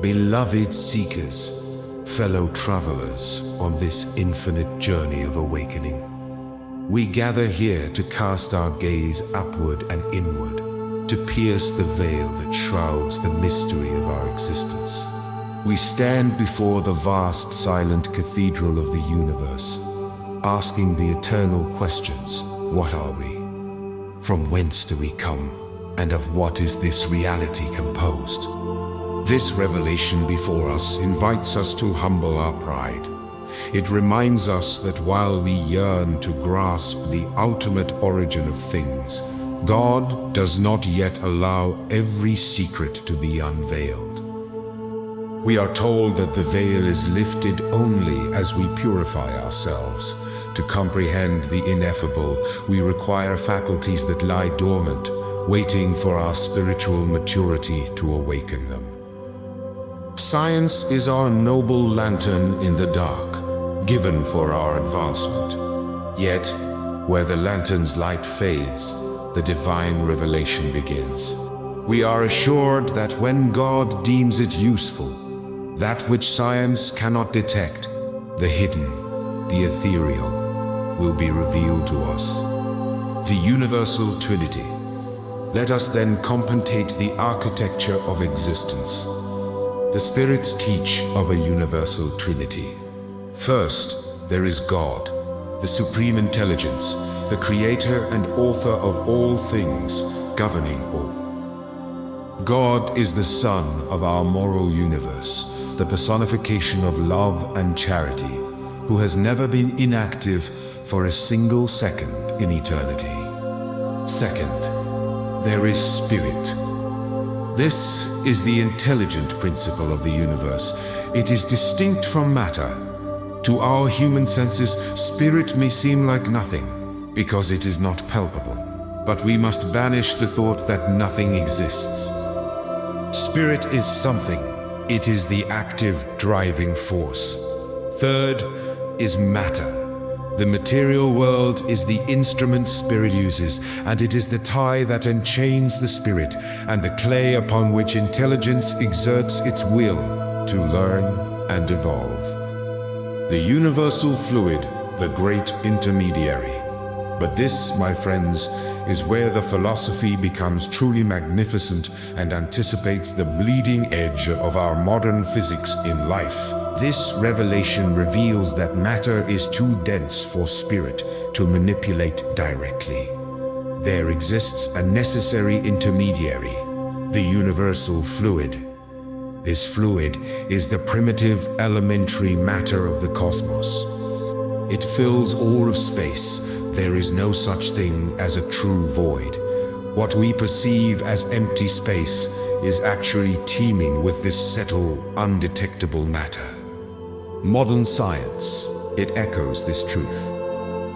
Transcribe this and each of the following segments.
Beloved seekers, fellow travelers on this infinite journey of awakening, we gather here to cast our gaze upward and inward, to pierce the veil that shrouds the mystery of our existence. We stand before the vast silent cathedral of the universe, asking the eternal questions: what are we? From whence do we come? And of what is this reality composed? This revelation before us invites us to humble our pride. It reminds us that while we yearn to grasp the ultimate origin of things, God does not yet allow every secret to be unveiled. We are told that the veil is lifted only as we purify ourselves. To comprehend the ineffable, we require faculties that lie dormant, waiting for our spiritual maturity to awaken them. Science is our noble lantern in the dark, given for our advancement. Yet, where the lantern's light fades, the divine revelation begins. We are assured that when God deems it useful, that which science cannot detect, the hidden, the ethereal, will be revealed to us. The Universal Trinity. Let us then contemplate the architecture of existence. The spirits teach of a Universal Trinity. First, there is God, the Supreme Intelligence, the Creator and Author of all things, governing all. God is the Sun of our moral universe, the personification of love and charity, who has never been inactive for a single second in eternity. Second, there is Spirit. This is the intelligent principle of the universe. It is distinct from matter. To our human senses, spirit may seem like nothing, because it is not palpable. But we must banish the thought that nothing exists. Spirit is something. It is the active driving force. Third is matter. The material world is the instrument spirit uses, and it is the tie that enchains the spirit and the clay upon which intelligence exerts its will to learn and evolve. The universal fluid, the great intermediary. But this, my friends, is where the philosophy becomes truly magnificent and anticipates the bleeding edge of our modern physics in life. This revelation reveals that matter is too dense for spirit to manipulate directly. There exists a necessary intermediary, the universal fluid. This fluid is the primitive elementary matter of the cosmos. It fills all of space. There is no such thing as a true void. What we perceive as empty space is actually teeming with this subtle, undetectable matter. Modern science, it echoes this truth.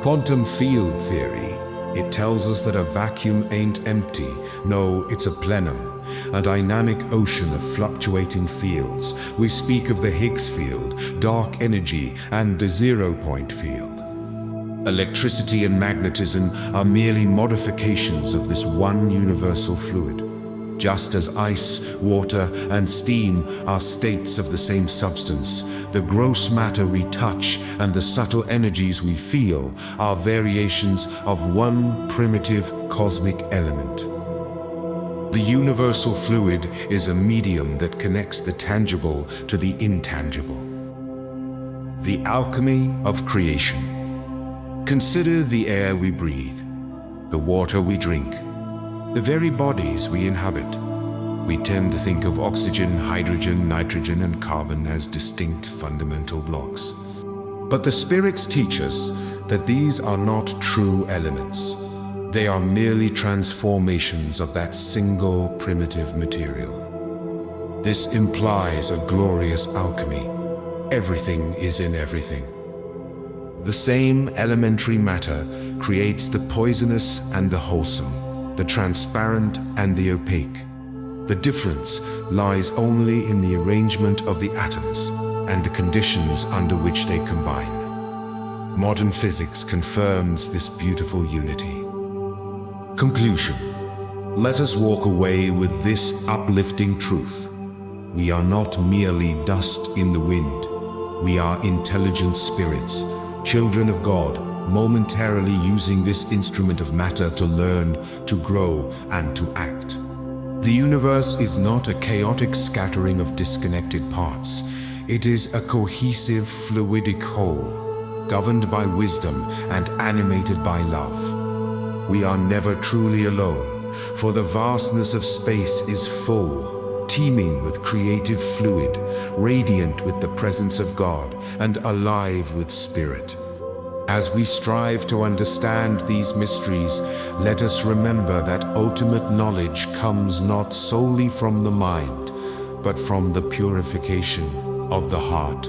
Quantum field theory, it tells us that a vacuum ain't empty. No, it's a plenum, a dynamic ocean of fluctuating fields. We speak of the Higgs field, dark energy, and the zero-point field. Electricity and magnetism are merely modifications of this one universal fluid. Just as ice, water, and steam are states of the same substance, the gross matter we touch and the subtle energies we feel are variations of one primitive cosmic element. The universal fluid is a medium that connects the tangible to the intangible. The alchemy of creation. Consider the air we breathe, the water we drink, the very bodies we inhabit. We tend to think of oxygen, hydrogen, nitrogen, and carbon as distinct fundamental blocks. But the spirits teach us that these are not true elements. They are merely transformations of that single primitive material. This implies a glorious alchemy. Everything is in everything. The same elementary matter creates the poisonous and the wholesome, the transparent and the opaque. The difference lies only in the arrangement of the atoms and the conditions under which they combine. Modern physics confirms this beautiful unity. Conclusion. Let us walk away with this uplifting truth. We are not merely dust in the wind. We are intelligent spirits, children of God, momentarily using this instrument of matter to learn, to grow, and to act. The universe is not a chaotic scattering of disconnected parts. It is a cohesive, fluidic whole, governed by wisdom and animated by love. We are never truly alone, for the vastness of space is full, teeming with creative fluid, radiant with the presence of God, and alive with spirit. As we strive to understand these mysteries, let us remember that ultimate knowledge comes not solely from the mind, but from the purification of the heart.